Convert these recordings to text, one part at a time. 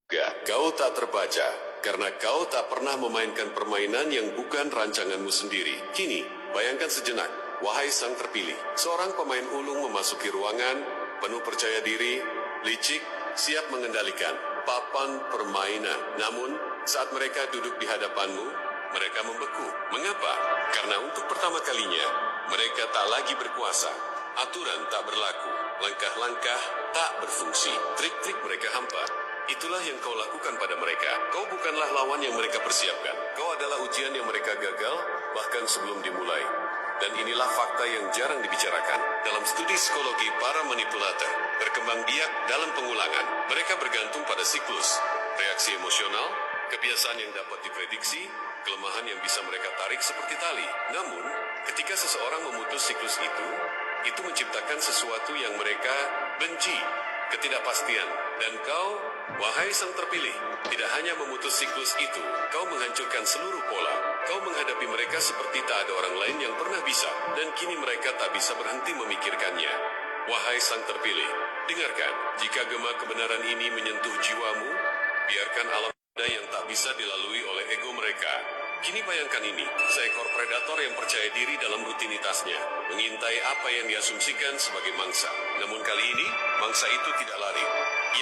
Kau tak terbaca, karena kau tak pernah memainkan permainan yang bukan rancanganmu sendiri. Kini, bayangkan sejenak, wahai sang terpilih. Seorang pemain ulung memasuki ruangan, penuh percaya diri, licik, siap mengendalikan papan permainan. Namun, saat mereka duduk di hadapanmu, mereka membeku. Mengapa? Karena untuk pertama kalinya, mereka tak lagi berkuasa. Aturan tak berlaku, langkah-langkah tak berfungsi, trik-trik mereka hampa. Itulah yang kau lakukan pada mereka. Kau bukanlah lawan yang mereka persiapkan. Kau adalah ujian yang mereka gagal, bahkan sebelum dimulai. Dan inilah fakta yang jarang dibicarakan. Dalam studi psikologi para manipulator, berkembang biak dalam pengulangan. Mereka bergantung pada siklus, reaksi emosional, kebiasaan yang dapat diprediksi, kelemahan yang bisa mereka tarik seperti tali. Namun, ketika seseorang memutus siklus itu menciptakan sesuatu yang mereka benci, ketidakpastian. Dan kau, wahai sang terpilih, tidak hanya memutus siklus itu, kau menghancurkan seluruh pola. Kau menghadapi mereka seperti tak ada orang lain yang pernah bisa, dan kini mereka tak bisa berhenti memikirkannya. Wahai sang terpilih, dengarkan, jika gema kebenaran ini menyentuh jiwamu, biarkan alam yang tak bisa dilalui oleh ego mereka. Kini bayangkan ini, seekor predator yang percaya diri dalam rutinitasnya, mengintai apa yang diasumsikan sebagai mangsa. Namun kali ini, mangsa itu tidak lari.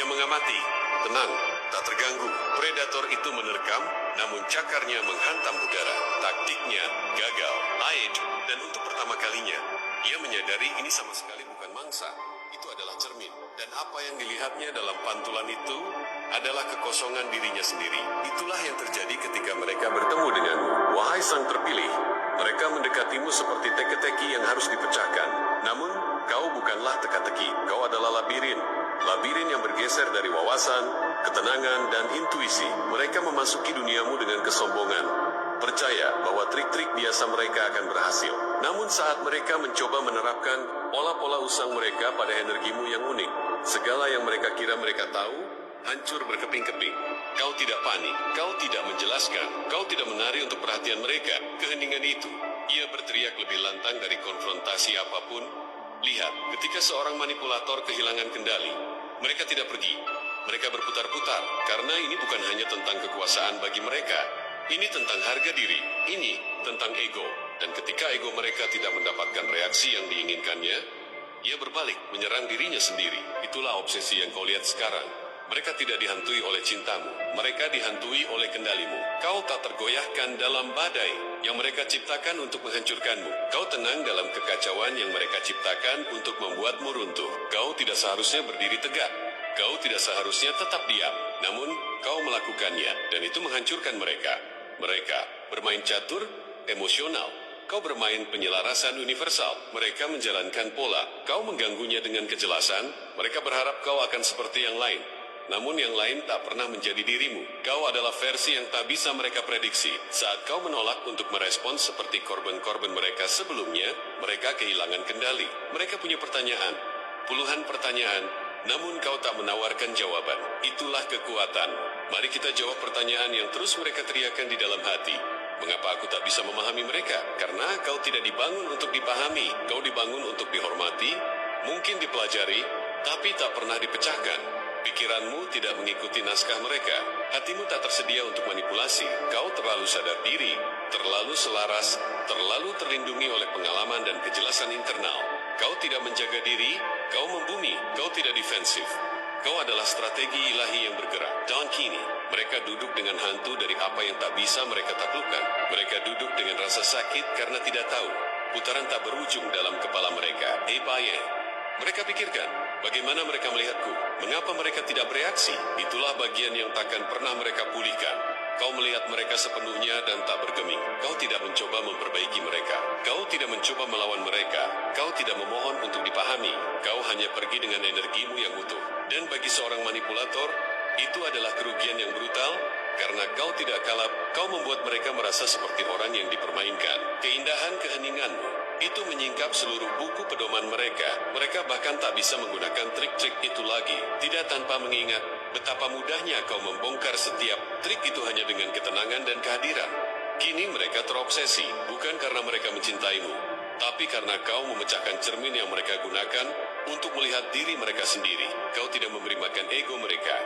Ia mengamati, tenang, tak terganggu. Predator itu menerkam, namun cakarnya menghantam udara. Taktiknya gagal, pahit, dan untuk pertama kalinya, ia menyadari ini sama sekali bukan mangsa. Itu adalah cermin. Dan apa yang dilihatnya dalam pantulan itu adalah kekosongan dirinya sendiri. Itulah yang terjadi ketika mereka bertemu denganmu. Wahai sang terpilih, mereka mendekatimu seperti teka-teki yang harus dipecahkan. Namun, kau bukanlah teka-teki. Kau adalah labirin. Labirin yang bergeser dari wawasan, ketenangan, dan intuisi. Mereka memasuki duniamu dengan kesombongan. Percaya bahwa trik-trik biasa mereka akan berhasil. Namun saat mereka mencoba menerapkan pola-pola usang mereka pada energimu yang unik, segala yang mereka kira mereka tahu, hancur berkeping-keping. Kau tidak panik, kau tidak menjelaskan, kau tidak menari untuk perhatian mereka. Keheningan itu, ia berteriak lebih lantang dari konfrontasi apapun. Lihat, ketika seorang manipulator kehilangan kendali, mereka tidak pergi. Mereka berputar-putar, karena ini bukan hanya tentang kekuasaan bagi mereka. Ini tentang harga diri, ini tentang ego. Dan ketika ego mereka tidak mendapatkan reaksi yang diinginkannya, ia berbalik menyerang dirinya sendiri. Itulah obsesi yang kau lihat sekarang. Mereka tidak dihantui oleh cintamu, mereka dihantui oleh kendalimu. Kau tak tergoyahkan dalam badai yang mereka ciptakan untuk menghancurkanmu. Kau tenang dalam kekacauan yang mereka ciptakan untuk membuatmu runtuh. Kau tidak seharusnya berdiri tegak. Kau tidak seharusnya tetap diam. Namun, kau melakukannya, dan itu menghancurkan mereka. Mereka bermain catur, emosional. Kau bermain penyelarasan universal. Mereka menjalankan pola. Kau mengganggunya dengan kejelasan. Mereka berharap kau akan seperti yang lain. Namun yang lain tak pernah menjadi dirimu. Kau adalah versi yang tak bisa mereka prediksi. Saat kau menolak untuk merespons seperti korban-korban mereka sebelumnya, mereka kehilangan kendali. Mereka punya pertanyaan, puluhan pertanyaan, namun kau tak menawarkan jawaban. Itulah kekuatan. Mari kita jawab pertanyaan yang terus mereka teriakan di dalam hati. Mengapa aku tak bisa memahami mereka? Karena kau tidak dibangun untuk dipahami. Kau dibangun untuk dihormati, mungkin dipelajari, tapi tak pernah dipecahkan. Pikiranmu tidak mengikuti naskah mereka. Hatimu tak tersedia untuk manipulasi. Kau terlalu sadar diri, terlalu selaras, terlalu terlindungi oleh pengalaman dan kejelasan internal. Kau tidak menjaga diri, kau membumi, kau tidak defensif. Kau adalah strategi ilahi yang bergerak. Dan kini, mereka duduk dengan hantu dari apa yang tak bisa mereka taklukkan. Mereka duduk dengan rasa sakit karena tidak tahu. Putaran tak berujung dalam kepala mereka. Mereka pikirkan, bagaimana mereka melihatku? Mengapa mereka tidak bereaksi? Itulah bagian yang takkan pernah mereka pulihkan. Kau melihat mereka sepenuhnya dan tak bergeming. Kau tidak mencoba memperbaiki mereka. Kau tidak mencoba melawan mereka. Kau tidak memohon untuk dipahami. Kau hanya pergi dengan energimu yang utuh. Dan bagi seorang manipulator, itu adalah kerugian yang brutal. Karena kau tidak kalap, kau membuat mereka merasa seperti orang yang dipermainkan. Keindahan keheninganmu itu menyingkap seluruh buku pedoman mereka. Mereka bahkan tak bisa menggunakan trik-trik itu lagi. Tidak tanpa mengingat betapa mudahnya kau membongkar setiap trik itu hanya dengan ketenangan dan kehadiran. Kini mereka terobsesi, bukan karena mereka mencintaimu, tapi karena kau memecahkan cermin yang mereka gunakan untuk melihat diri mereka sendiri. Kau tidak memberi makan ego mereka.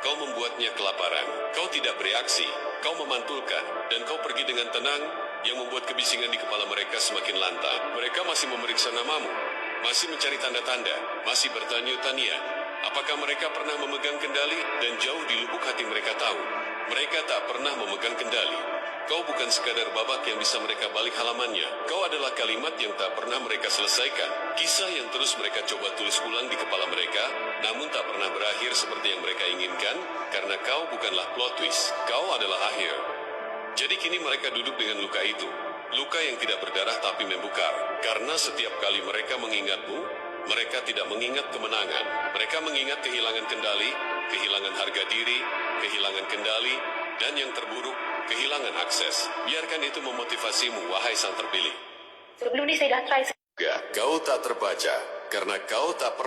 Kau membuatnya kelaparan. Kau tidak bereaksi. Kau memantulkan. Dan kau pergi dengan tenang, yang membuat kebisingan di kepala mereka semakin lantang. Mereka masih memeriksa namamu. Masih mencari tanda-tanda. Masih bertanya-tanya. Apakah mereka pernah memegang kendali? Dan jauh di lubuk hati mereka tahu. Mereka tak pernah memegang kendali. Kau bukan sekadar babak yang bisa mereka balik halamannya. Kau adalah kalimat yang tak pernah mereka selesaikan. Kisah yang terus mereka coba tulis ulang di kepala mereka, namun tak pernah berakhir seperti yang mereka inginkan, karena kau bukanlah plot twist. Kau adalah akhir. Jadi kini mereka duduk dengan luka itu. Luka yang tidak berdarah tapi membukar. Karena setiap kali mereka mengingatmu, mereka tidak mengingat kemenangan. Mereka mengingat kehilangan kendali, kehilangan harga diri, kehilangan kendali, dan yang terburuk, kehilangan akses. Biarkan itu memotivasimu, wahai sang terpilih. Sebelum ini saya dah try. Ya, kau tak terbaca, karena kau tak pernah